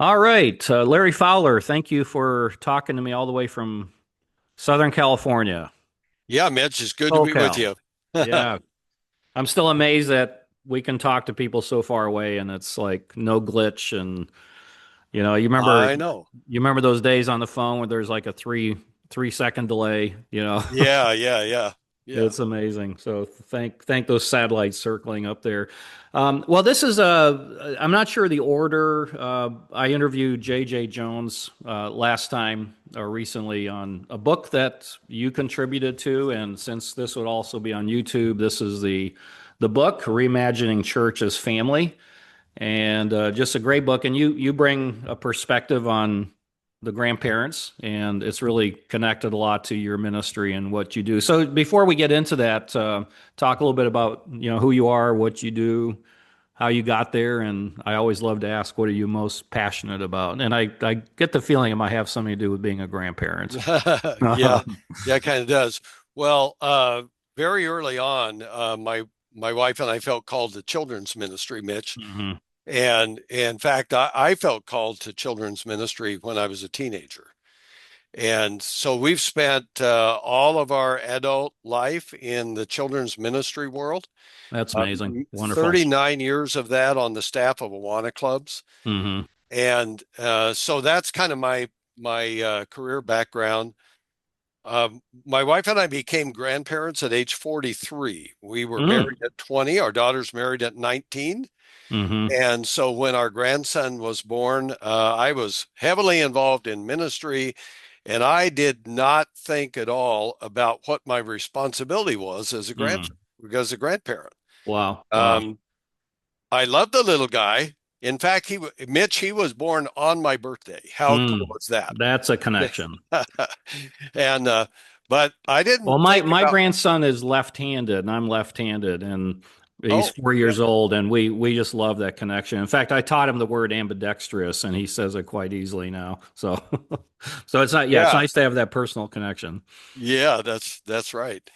All right, Larry Fowler, thank you for talking to me all the way from Southern California. Yeah, Mitch, it's good to be with SoCal. you. Yeah, I'm still amazed that we can talk to people so far away and it's like no glitch. And you remember I know. those days on the phone where there's like a three second delay. Yeah, yeah, yeah, yeah. It's amazing. So thank those satellites circling up there. Well, this is I'm not sure the order. I interviewed J.J. Jones last time or recently on a book that you contributed to, and since this would also be on YouTube, this is the book Reimagining Church as Family, and just a great book. And you bring a perspective on the grandparents, and it's really connected a lot to your ministry and what you do. So before we get into that, talk a little bit about who you are, what you do, how you got there, and I always love to ask, what are you most passionate about? And I get the feeling it might have something to do with being a grandparent. Yeah, yeah, it kind of does. Well, very early on, my wife and I felt called to children's ministry, Mitch. Hmm. And in fact, I felt called to children's ministry when I was a teenager. And so we've spent all of our adult life in the children's ministry world. That's amazing. Wonderful. 39 years of that on the staff of Awana clubs. Hmm. And so that's kind of my career background. My wife and I became grandparents at age 43. We were Mm. married at 20. Our daughter's married at 19. Hmm. And so when our grandson was born, I was heavily involved in ministry, and I did not think at all about what my responsibility was as Mm. a grandparent. Wow. Wow. Um, I love the little guy. In fact, Mitch, he was born on my birthday. How cool Mm. is that? That's a connection. And but I Well, didn't my think my about, grandson is left-handed, and I'm left-handed, and he's oh, 4 years yeah, old, and we just love that connection. In fact, I taught him the word ambidextrous, and he says it quite easily now. So, so it's not, yeah, it's yeah, nice to have that personal connection. yeah, that's right.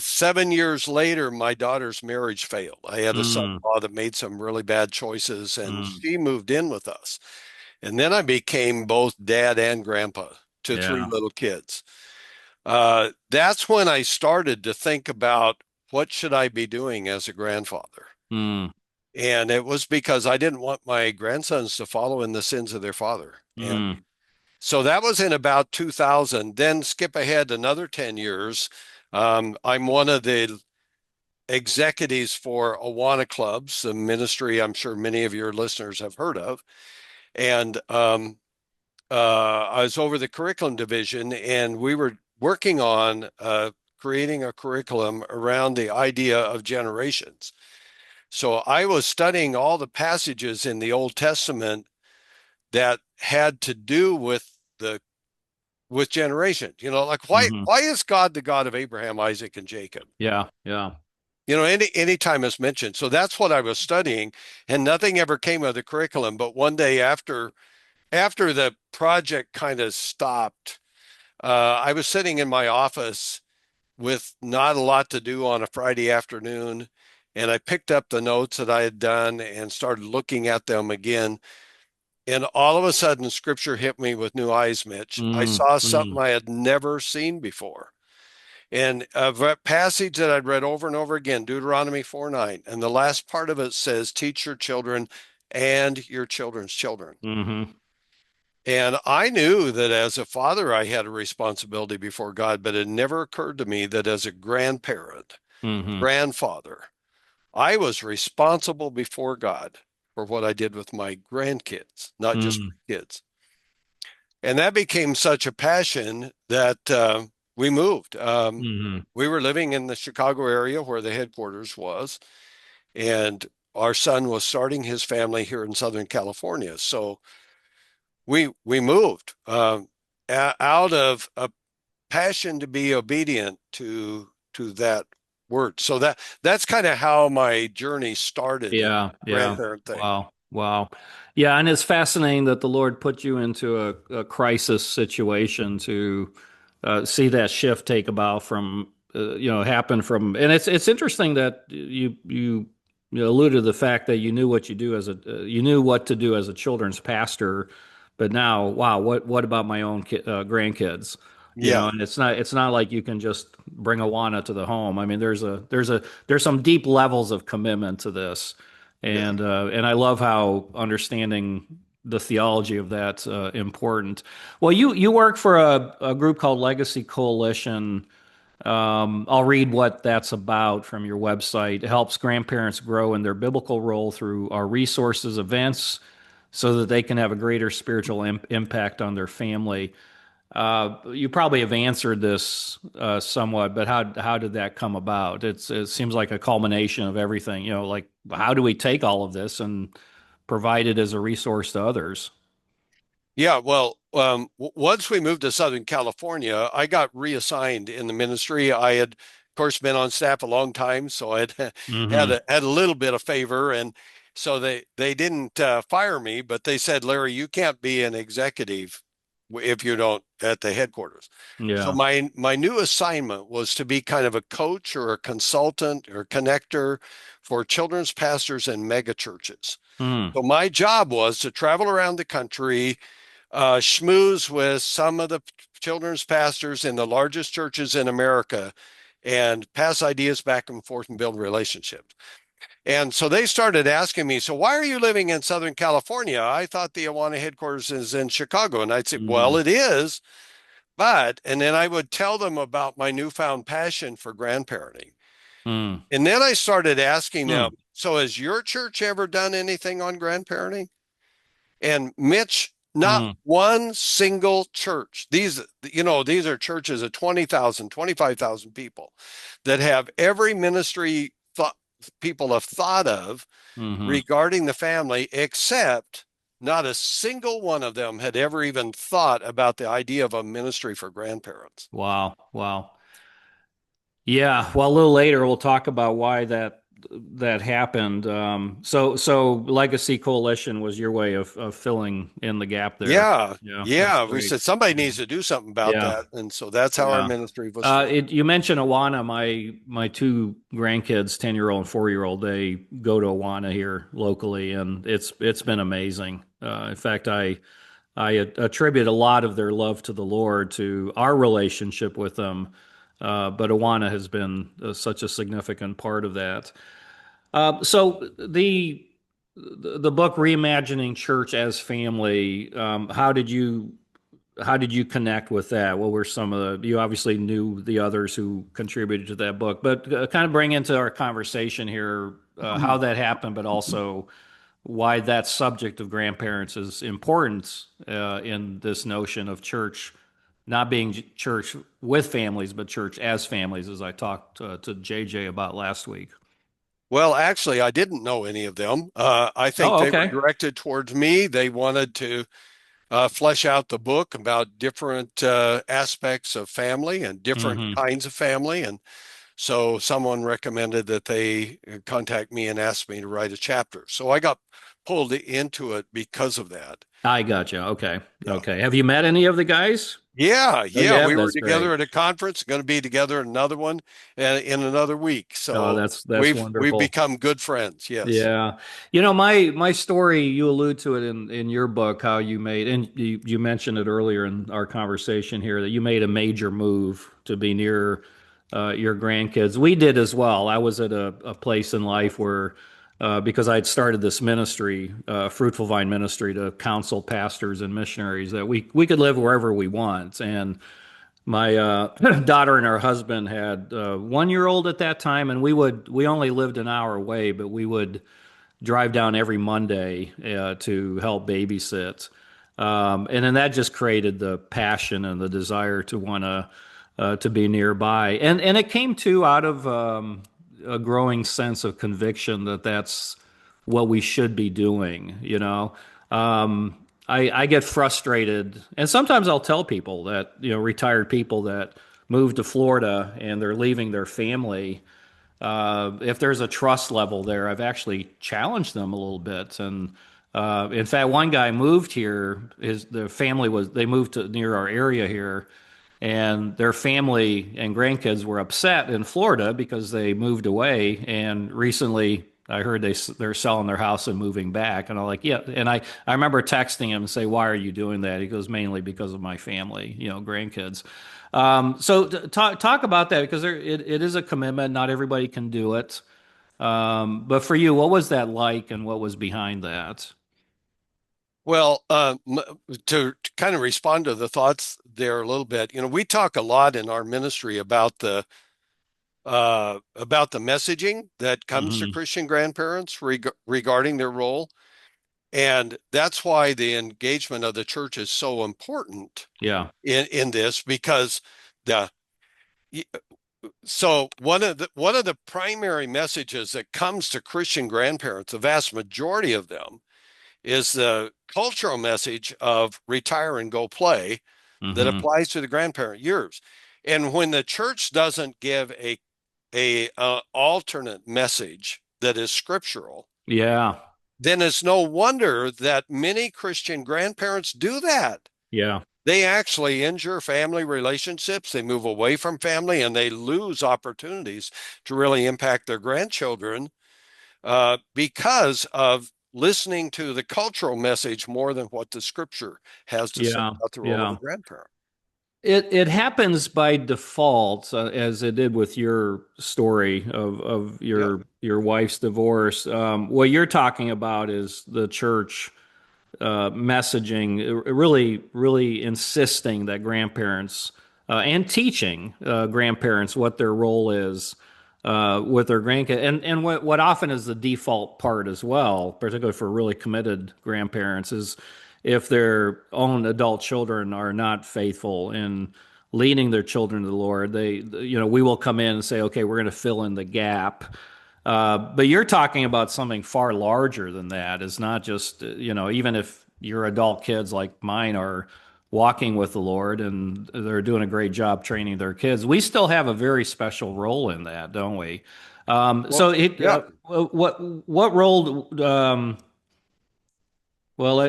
7 years later, my daughter's marriage failed. I had a Mm, son-in-law that made some really bad choices, and mm, she moved in with us. And then I became both dad and grandpa to three yeah. little kids. That's when I started to think about what should I be doing as a grandfather. Mm, And it was because I didn't want my grandsons to follow in the sins of their father. And mm, so that was in about 2000. Then skip ahead another 10 years. I'm one of the executives for Awana Clubs, the ministry I'm sure many of your listeners have heard of. And I was over the curriculum division, and we were working on creating a curriculum around the idea of generations. So I was studying all the passages in the Old Testament that had to do with generations. Like why hmm. why is God the God of Abraham, Isaac, and Jacob? Yeah, yeah. Any time it's mentioned. So that's what I was studying, and nothing ever came of the curriculum. But one day after the project kind of stopped, I was sitting in my office with not a lot to do on a Friday afternoon, and I picked up the notes that I had done and started looking at them again. And all of a sudden, scripture hit me with new eyes, Mitch. I Mm, saw something mm, I had never seen before. And a passage that I'd read over and over again, Deuteronomy 4:9. And the last part of it says, teach your children and your children's children. hmm. And I knew that as a father, I had a responsibility before God, but it never occurred to me that as a grandparent, Hmm. grandfather, I was responsible before God for what I did with my grandkids, not just Mm, my kids. And that became such a passion that we moved. hmm. We were living in the Chicago area where the headquarters was, and our son was starting his family here in Southern California. So we moved out of a passion to be obedient to that word. So that's kind of how my journey started in Yeah, the yeah. grandparent thing. Wow, wow. Yeah, and it's fascinating that the Lord put you into a crisis situation to see that shift take about from happen from, and it's interesting that you You alluded to the fact that you knew what you knew what to do as a children's pastor, but now, wow, what about my own grandkids? You know, Yeah, and it's not like you can just bring Awana to the home. I mean, there's some deep levels of commitment to this, yeah. and I love how understanding the theology of that's important. Well, you work for a group called Legacy Coalition. I'll read what that's about from your website. It helps grandparents grow in their biblical role through our resources, events, so that they can have a greater spiritual impact on their family. You probably have answered this somewhat, but how did that come about? It seems like a culmination of everything. You know, like how do we take all of this and provide it as a resource to others? Yeah, well, once we moved to Southern California, I got reassigned in the ministry. I had, of course, been on staff a long time, so I had Mm-hmm. had a little bit of favor, and so they didn't fire me, but they said, Larry, you can't be an executive if you don't at the headquarters. So Yeah. my new assignment was to be kind of a coach or a consultant or connector for children's pastors and mega churches. Mm. So my job was to travel around the country, schmooze with some of the children's pastors in the largest churches in America and pass ideas back and forth and build relationships. And so they started asking me, so why are you living in Southern California? I thought the Awana headquarters is in Chicago. And I'd say, well, Mm. it is, but, and then I would tell them about my newfound passion for grandparenting. Mm. And then I started asking them, Mm. so has your church ever done anything on grandparenting? And Mitch, not Mm. one single church. These are churches of 20,000, 25,000 people that have every ministry thought people have thought of Mm-hmm. regarding the family, except not a single one of them had ever even thought about the idea of a ministry for grandparents. Wow. Wow. Yeah, well, a little later we'll talk about why that happened. So Legacy Coalition was your way of filling in the gap there. Yeah, Yeah, that's yeah. We great. said somebody Yeah, needs to do something about yeah, that. And so that's how our yeah. ministry was formed. You mentioned Awana. My two grandkids, 10-year-old and 4-year-old, they go to Awana here locally, and it's been amazing. In fact, I attribute a lot of their love to the Lord to our relationship with them. But Awana has been such a significant part of that. So the book Reimagining Church as Family, how did you connect with that? What were some of you obviously knew the others who contributed to that book, but kind of bring into our conversation here how that happened, but also why that subject of grandparents is important in this notion of church, not being church with families, but church as families, as I talked to JJ about last week. Well, actually, I didn't know any of them. I think Oh, they were okay. directed towards me. They wanted to flesh out the book about different aspects of family and different Hmm. kinds of family. And so someone recommended that they contact me and ask me to write a chapter. So I got pulled into it because of that. I gotcha. Okay. Yeah. Okay. Have you met any of the guys? Yeah, Oh, you yeah, have? we were That's great. together at a conference, going to be together at another one in another week. Oh, So that's we've wonderful. become good friends. Yes. Yeah. You know, my story, you allude to it in your book, how you made, and you mentioned it earlier in our conversation here, that you made a major move to be near your grandkids. We did as well. I was at a place in life where, because I'd started this ministry, Fruitful Vine Ministry, to counsel pastors and missionaries, that we could live wherever we want. And my daughter and her husband had 1-year-old at that time, and we only lived an hour away, but we would drive down every Monday to help babysit. And then that just created the passion and the desire to want to be nearby. And it came too out of a growing sense of conviction that that's what we should be doing, you know. I get frustrated, and sometimes I'll tell people that, retired people that move to Florida and they're leaving their family, if there's a trust level there, I've actually challenged them a little bit. And in fact, one guy moved here. Their family they moved to near our area here, and their family and grandkids were upset in Florida because they moved away. And recently, I heard they're selling their house and moving back. And I'm like, yeah. And I remember texting him and say, why are you doing that? He goes, mainly because of my family, grandkids. So talk about that because it is a commitment. Not everybody can do it. But for you, what was that like and what was behind that? Well, to kind of respond to the thoughts there a little bit, we talk a lot in our ministry about the messaging that comes to Hmm. Christian grandparents regarding their role. And that's why the engagement of the church is so important Yeah. in this because the so one of the primary messages that comes to Christian grandparents, the vast majority of them, is the cultural message of retire and go play that Hmm. applies to the grandparent years. And when the church doesn't give a alternate message that is scriptural, Yeah. then it's no wonder that many Christian grandparents do that. Yeah. They actually injure family relationships, they move away from family, and they lose opportunities to really impact their grandchildren because of listening to the cultural message more than what the scripture has to say Yeah. about the role of a Yeah. grandparent. It happens by default, as it did with your story of Yeah. your wife's divorce. What you're talking about is the church messaging, really, really insisting that grandparents and teaching grandparents what their role is with their grandkids, and what often is the default part as well, particularly for really committed grandparents, is if their own adult children are not faithful in leading their children to the Lord, we will come in and say, okay, we're going to fill in the gap. But you're talking about something far larger than that. It's not just, even if your adult kids like mine are walking with the Lord and they're doing a great job training their kids, we still have a very special role in that, don't we? Well, yeah. What role? Well,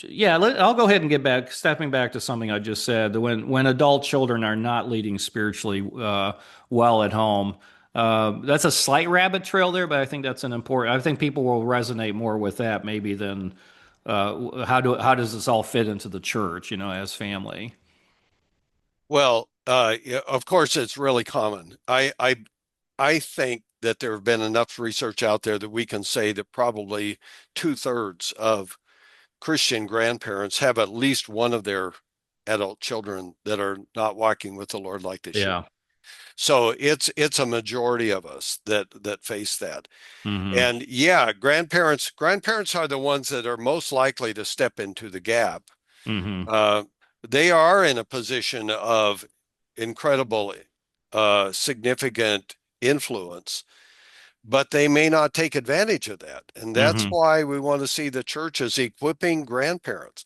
yeah, I'll go ahead and stepping back to something I just said. When adult children are not leading spiritually well at home, that's a slight rabbit trail there, but I think that's an important. I think people will resonate more with that maybe than how does this all fit into the church, as family. Well, yeah, of course, it's really common. I think that there have been enough research out there that we can say that probably two-thirds of Christian grandparents have at least one of their adult children that are not walking with the Lord like they should. Yeah. So it's a majority of us that face that. Hmm. And yeah, grandparents are the ones that are most likely to step into the gap. Hmm. Uh, they are in a position of incredible, significant influence, but they may not take advantage of that. And that's Hmm. why we want to see the churches equipping grandparents.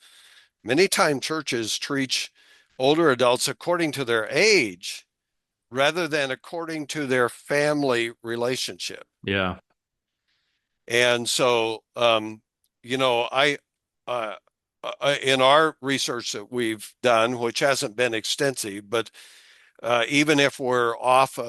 Many times churches treat older adults according to their age rather than according to their family relationship. Yeah. And so, uh, in our research that we've done, which hasn't been extensive, but even if we're off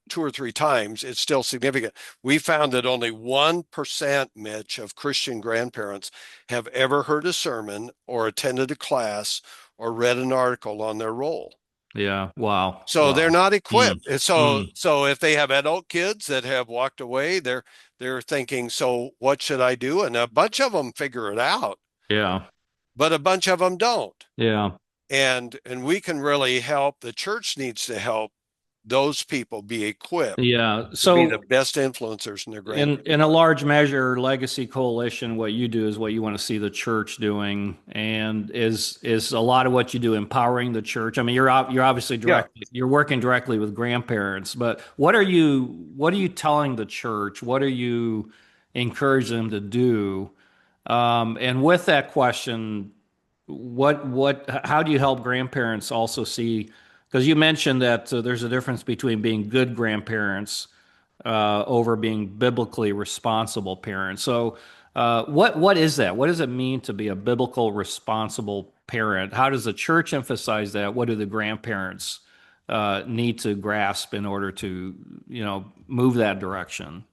two or three times, it's still significant. We found that only 1%, Mitch, of Christian grandparents have ever heard a sermon or attended a class or read an article on their role. Yeah. Wow. So they're Wow. not Mm. equipped. And so Mm. so if they have adult kids that have walked away, they're thinking, so what should I do? And a bunch of them figure it out, Yeah. but a bunch of them don't. Yeah. And we can really help. The church needs to help those people be equipped Yeah. to be the So best influencers in their in grandkids. a large measure, Legacy Coalition, what you do is what you want to see the church doing, and is a lot of what you do empowering the church. I mean, you're obviously Yeah. you're working directly with grandparents, but what are you telling the church? What are you encouraging them to do? And with that question, how do you help grandparents also see? Because you mentioned that there's a difference between being good grandparents over being biblically responsible parents. So, what is that? What does it mean to be a biblical responsible parent? How does the church emphasize that? What do the grandparents need to grasp in order to, move that direction?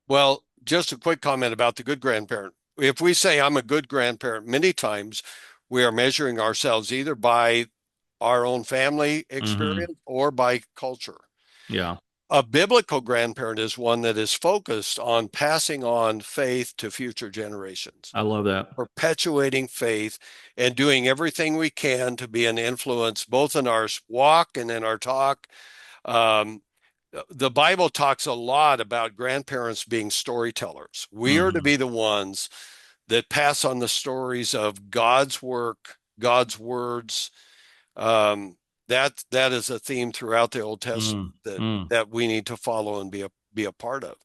Well, just a quick comment about the good grandparent. If we say I'm a good grandparent, many times we are measuring ourselves either by our own family Hmm. experience or by culture. Yeah, A biblical grandparent is one that is focused on passing on faith to future generations, I love that. perpetuating faith, and doing everything we can to be an influence both in our walk and in our talk. Um, the Bible talks a lot about grandparents being storytellers. We are to Hmm. be the ones that pass on the stories of God's work, God's words. Um, that is a theme throughout the Old Testament Mm, that mm. that we need to follow and be a part of.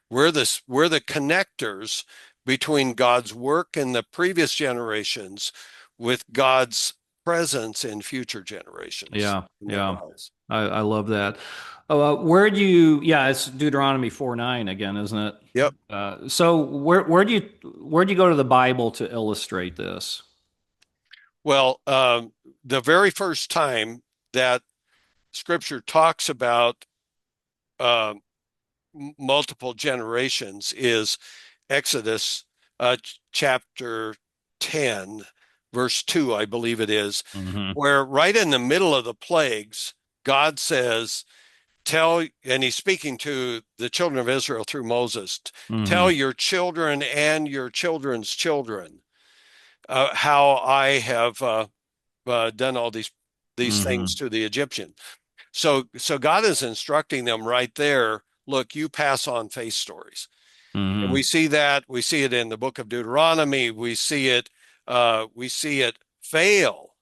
We're the connectors between God's work in the previous generations with God's presence in future generations Yeah, in their yeah. lives. I love that. Where do you, yeah, it's Deuteronomy 4:9 again, isn't it? Yep. So where do you go to the Bible to illustrate this? Well, the very first time that Scripture talks about um, multiple generations is Exodus chapter 10, verse 2, I believe it is, Hmm. where right in the middle of the plagues, God says, and he's speaking to the children of Israel through Moses, tell Hmm. your children and your children's children how I have done all these things Hmm. to the Egyptian. So God is instructing them right there. Look, you pass on faith stories, and we Hmm. see that. We see it in the book of Deuteronomy. We see it. We see it fail.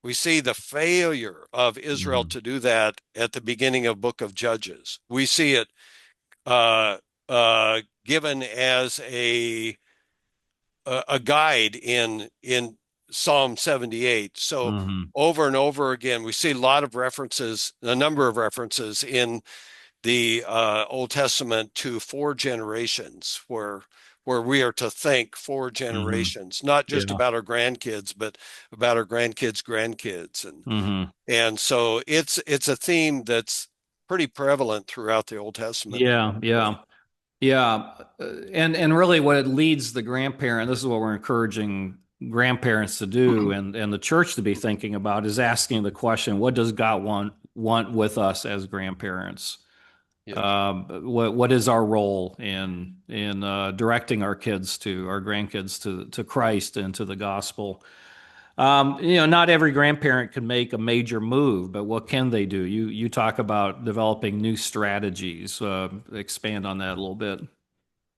We see the failure of Israel Hmm. to do that at the beginning of book of Judges. We see it uh, given as a guide in Psalm 78. So Hmm. over and over again, we see a lot of references, a number of references in the Old Testament to four generations, where we are to think four Hmm. generations, not just Yeah. about our grandkids, but about our grandkids' grandkids, and Hmm. and so it's a theme that's pretty prevalent throughout the Old Testament. Yeah, yeah. Yeah, and really, what it leads the grandparent. This is what we're encouraging grandparents to do, and the church to be thinking about is asking the question: what does God want with us as grandparents? Yes. What is our role in directing our grandkids to Christ and to the gospel? Not every grandparent can make a major move, but what can they do? You talk about developing new strategies. Expand on that a little bit.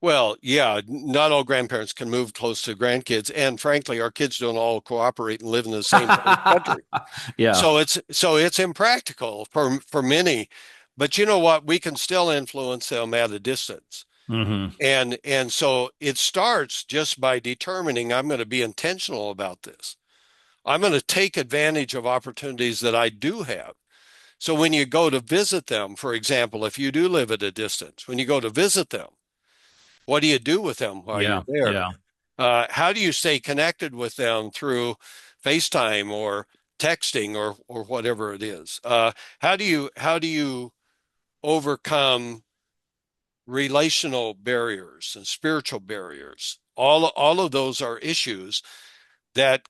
Well, yeah, not all grandparents can move close to grandkids, and frankly, our kids don't all cooperate and live in the same country. Yeah. So it's impractical for many, but you know what? We can still influence them at a distance. Hmm. And so it starts just by determining I'm going to be intentional about this. I'm going to take advantage of opportunities that I do have. So when you go to visit them, for example, if you do live at a distance, when you go to visit them, what do you do with them while you're Yeah. there? Yeah. How do you stay connected with them through FaceTime or texting or whatever it is? How do you overcome relational barriers and spiritual barriers? All of those are issues that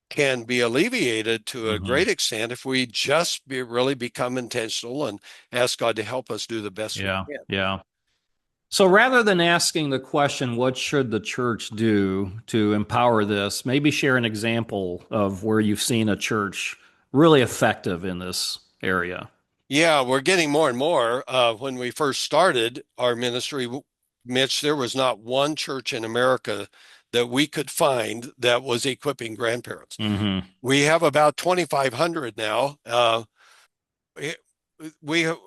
can be alleviated to a Hmm. great extent if we just really become intentional and ask God to help us do the best we Yeah. can. Yeah. So rather than asking the question, what should the church do to empower this, maybe share an example of where you've seen a church really effective in this area. Yeah, we're getting more and more. When we first started our ministry, Mitch, there was not one church in America that we could find that was equipping grandparents. Hmm. We have about 2,500 now. It-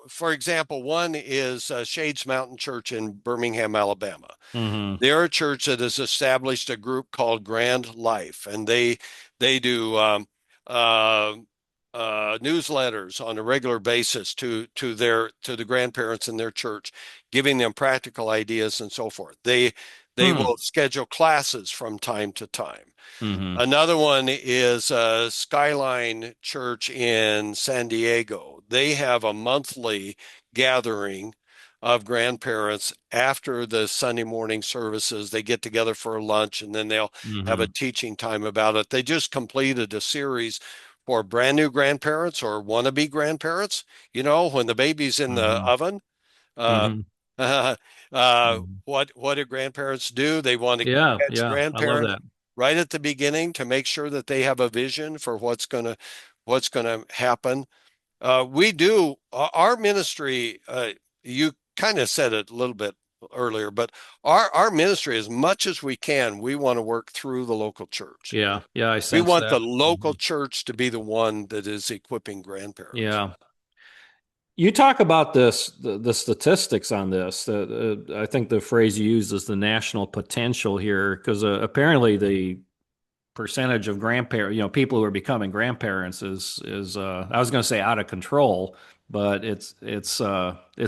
for example, one is Shades Mountain Church in Birmingham, Alabama. Hmm. They're a church that has established a group called Grand Life, and they do uh, newsletters on a regular basis to the grandparents in their church, giving them practical ideas and so forth. They will schedule classes from time to time. Mm-hmm. Another one is Skyline Church in San Diego. They have a monthly gathering of grandparents after the Sunday morning services. They get together for lunch and then they'll have a Mm-hmm. teaching time about it. They just completed a series for brand new grandparents or wannabe grandparents. You know, when the baby's in the Mm-hmm. oven, uh, Mm-hmm. what do grandparents do? They want to Yeah, catch yeah, I love grandparents that. right at the beginning to make sure that they have a vision for what's gonna happen. We do our ministry. You kind of said it a little bit earlier, but our ministry, as much as we can, we want to work through the local church. Yeah, yeah, I We sense want that. the local Mhm. church to be the one that is equipping grandparents. Yeah. You talk about the statistics on this. I think the phrase you used is the national potential here, because apparently the percentage of grandparents, people who are becoming grandparents is I was going to say out of control, but it's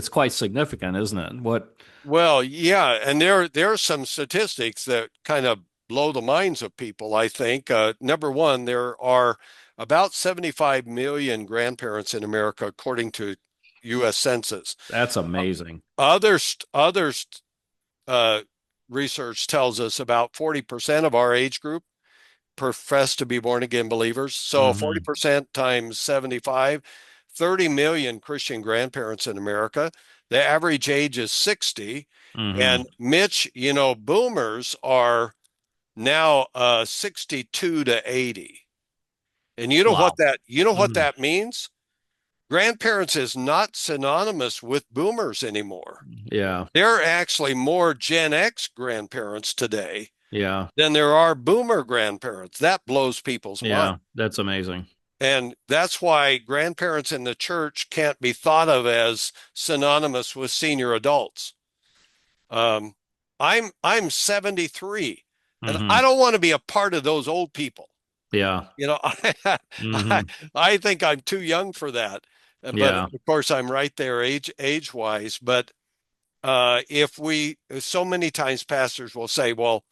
quite significant, isn't it? What? Well, yeah, and there are some statistics that kind of blow the minds of people, I think. Number one, there are about 75 million grandparents in America, according to U.S. Census. That's Uh, amazing. others uh, research tells us about 40% of our age group profess to be born again believers. So Hmm. 40% times 75, 30 million Christian grandparents in America. The average age is 60. Hmm. And Mitch, boomers are now 62 to 80. And you know what Wow. that you know what Mhm. that means? Grandparents is not synonymous with boomers anymore. Yeah, There are actually more Gen X grandparents today yeah, than there are boomer grandparents. That blows people's mind. yeah. That's amazing. And that's why grandparents in the church can't be thought of as synonymous with senior adults. Um, I'm 73, and I Hmm. don't want to be a part of those old people. Yeah. I, Hmm. I think I'm too young for that. But Yeah. of course, I'm right there age wise. But if we, so many times pastors will say, well,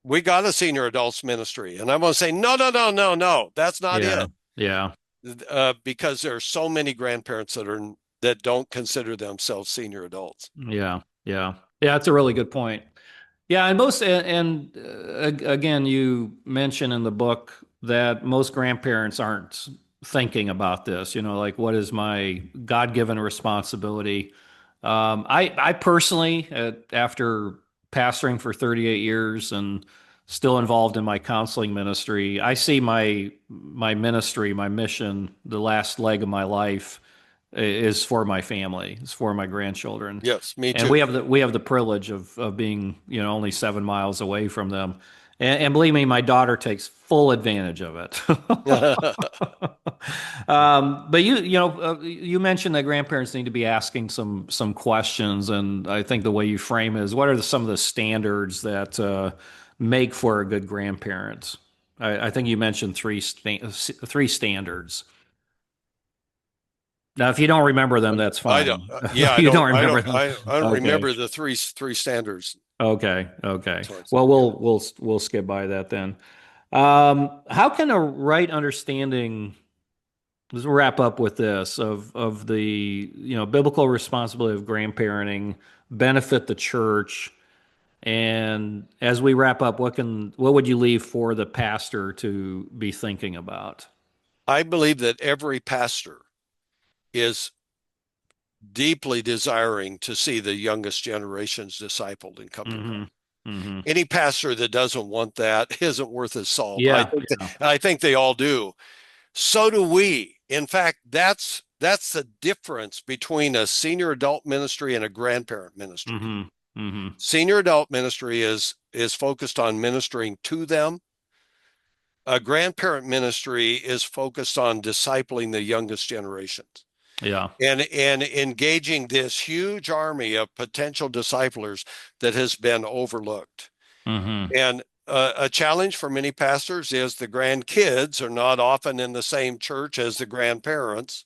we got a senior adults ministry. And I'm going to say, no, no, no, no, no, that's not Yeah. it. Yeah. Because there are so many grandparents that don't consider themselves senior adults. Yeah. Yeah. Yeah. That's a really good point. Yeah, and again, you mention in the book that most grandparents aren't thinking about this. Like what is my God-given responsibility? I personally, after pastoring for 38 years and still involved in my counseling ministry, I see my ministry, my mission, the last leg of my life is for my family, is for my grandchildren. Yes, me And too. we have the privilege of being, only 7 miles away from them. And believe me, my daughter takes full advantage of it. But you mentioned that grandparents need to be asking some questions, and I think the way you frame it is, what are some of the standards that make for a good grandparent? I think you mentioned three standards. Now, if you don't remember them, that's I don't. fine. Yeah, I You don't. don't I don't. remember them. I don't Okay. remember the three standards. Okay. Okay. Towards Well, yeah. we'll skip by that then. How can a right understanding, let's wrap up with this, of the, biblical responsibility of grandparenting benefit the church? And as we wrap up, what would you leave for the pastor to be thinking about? I believe that every pastor is deeply desiring to see the youngest generations discipled and come to Hmm. Christ. Hmm. Any pastor that doesn't want that isn't worth his salt. Yeah. I think they all do. So do we. In fact, that's the difference between a senior adult ministry and a grandparent ministry. Hmm. Hmm. Senior adult ministry is focused on ministering to them. A grandparent ministry is focused on discipling the youngest generations Yeah. and engaging this huge army of potential disciplers that has been overlooked. Hmm. And a challenge for many pastors is the grandkids are not often in the same church as the grandparents.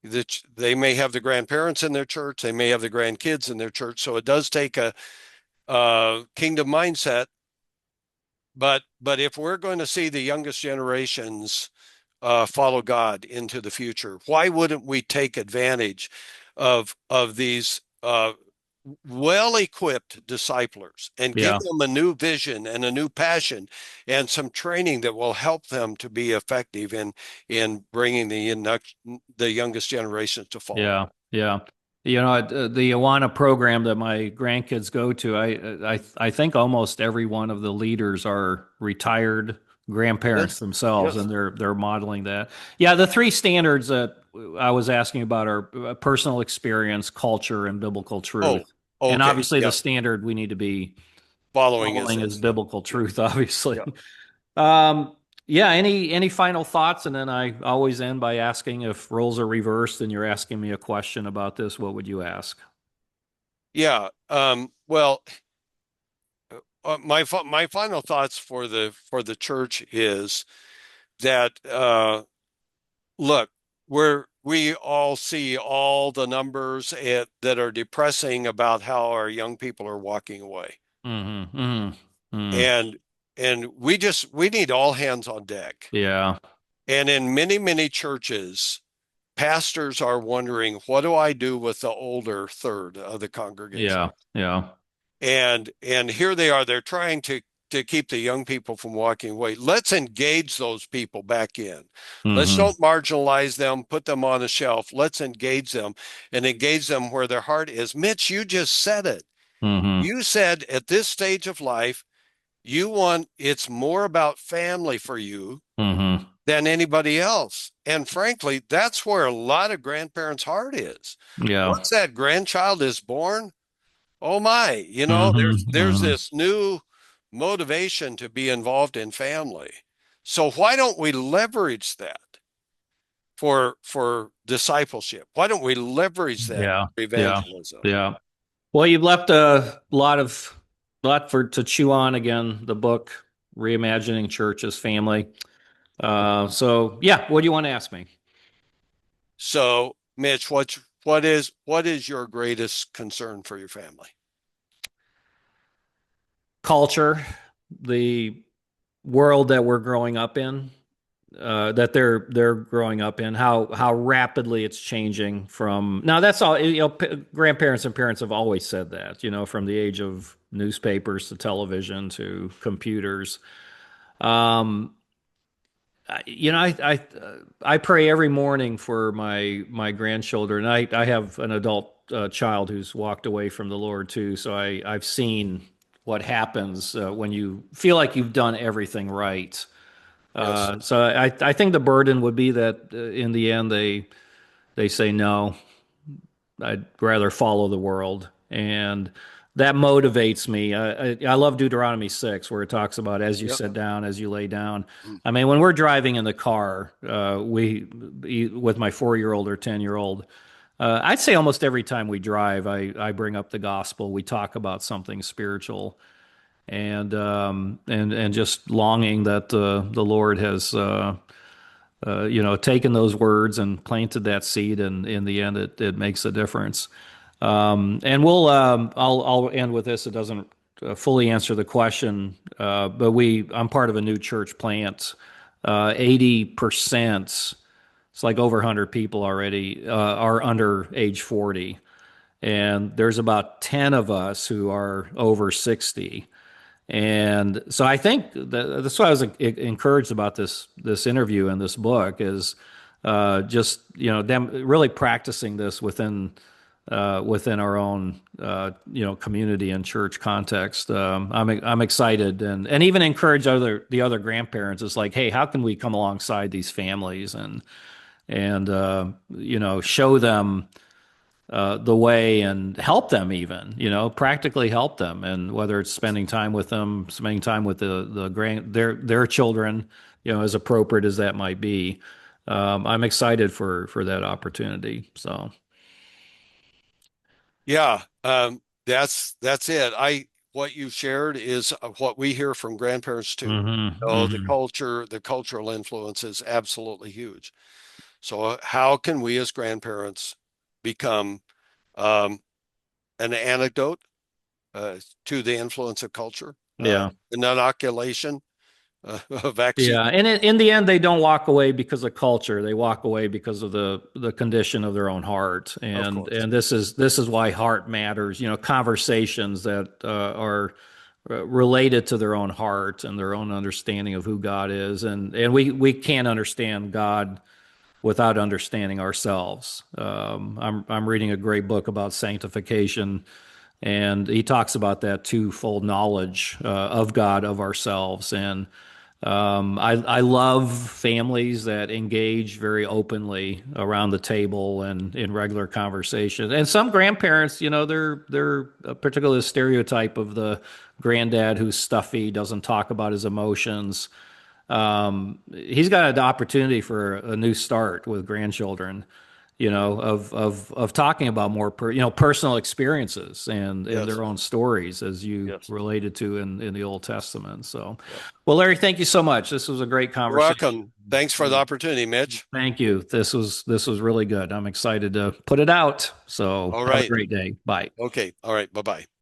They may have the grandparents in their church, they may have the grandkids in their church. So it does take kingdom mindset. But if we're going to see the youngest generations follow God into the future, why wouldn't we take advantage of these well-equipped disciplers and give Yeah. them a new vision and a new passion and some training that will help them to be effective in bringing the youngest generations to follow? Yeah, yeah. The Awana program that my grandkids go to, I think almost every one of the leaders are retired grandparents Yes, themselves, and yes. they're modeling that. Yeah, the three standards that I was asking about are personal experience, culture, and biblical Oh, truth. And okay. obviously, the Yeah. standard we need to be Following is following is this. Yeah. biblical Yeah. truth, obviously. Yeah. Um, yeah, any final thoughts? And then I always end by asking if roles are reversed and you're asking me a question about this, what would you ask? Yeah. Well, my final thoughts for the church is that look, we all see all the numbers that are depressing about how our young people are walking away, Mm-hmm, mm-hmm, mm. and we need all hands on deck. Yeah, And in many churches, pastors are wondering, what do I do with the older third of the congregation? yeah, yeah. And here they are, they're trying to keep the young people from walking away. Let's engage those people back in. Let's Mm-hmm, don't marginalize them, put them on a shelf. Let's engage them and engage them where their heart is. Mitch, you just said it. mm-hmm, You said at this stage of life, it's more about family for you mm-hmm. than anybody else. And frankly, that's where a lot of grandparents' heart is. Yeah. Once that grandchild is born, oh my, Mm-hmm, there's mm-hmm. this new motivation to be involved in family. So why don't we leverage that for discipleship? Why don't we leverage that Yeah, for yeah, evangelism? yeah. Well, you've left a lot for to chew on again, the book, Reimagining Church as Family. So yeah, what do you want to ask me? So, Mitch, what is your greatest concern for your family? Culture, the world that we're growing up in, that they're growing up in, how rapidly it's changing from now. That's all. Grandparents and parents have always said that. From the age of newspapers to television to computers. Um, I pray every morning for my grandchildren. I have an adult child who's walked away from the Lord too, so I've seen what happens when you feel like you've done everything right. Yes. So I think the burden would be that in the end they say no. I'd rather follow the world, and that motivates me. I love Deuteronomy 6, where it talks about as you Yep. sit down, as you lay down. Mm. I mean, when we're driving in the car, with my 4-year-old or 10-year-old, I'd say almost every time we drive, I bring up the gospel. We talk about something spiritual, and just longing that the Lord has taken those words and planted that seed, and in the end, it makes a difference. And I'll end with this. It doesn't fully answer the question, but I'm part of a new church plant. 80%, it's like over 100 people already, are under age 40. And there's about 10 of us who are over 60. And so I think that's why I was encouraged about this interview and this book is just them really practicing this within our own community and church context. I'm excited and even encourage the other grandparents. It's like, hey, how can we come alongside these families and show them the way and help them, even practically help them, and whether it's spending time with them, spending time with their children, as appropriate as that might be. I'm excited for that opportunity. So Yeah, that's it. What you shared is what we hear from grandparents too. hmm So hmm the cultural influence is absolutely huge. So how can we as grandparents become um, an anecdote, to the influence of culture, Yeah. inoculation of vaccine. Yeah, and in the end, they don't walk away because of culture. They walk away because of the condition of their own heart, Of and course. this is why heart matters. Conversations that are related to their own heart and their own understanding of who God is, and we can't understand God without understanding ourselves. I'm reading a great book about sanctification, and he talks about that twofold knowledge of God, of ourselves, and I love families that engage very openly around the table and in regular conversation. And some grandparents, they're particularly the stereotype of the granddad who's stuffy, doesn't talk about his emotions. He's got an opportunity for a new start with grandchildren, of talking about more personal experiences and Yes. their own stories, as you Yes. related to in the Old Testament. So, Yeah. well, Larry, thank you so much. This was a great You're conversation. welcome. Thanks for the opportunity, Mitch. Thank you. This was really good. I'm excited to put it out. So All have a right. great day. Bye. Okay. All right. Bye-bye.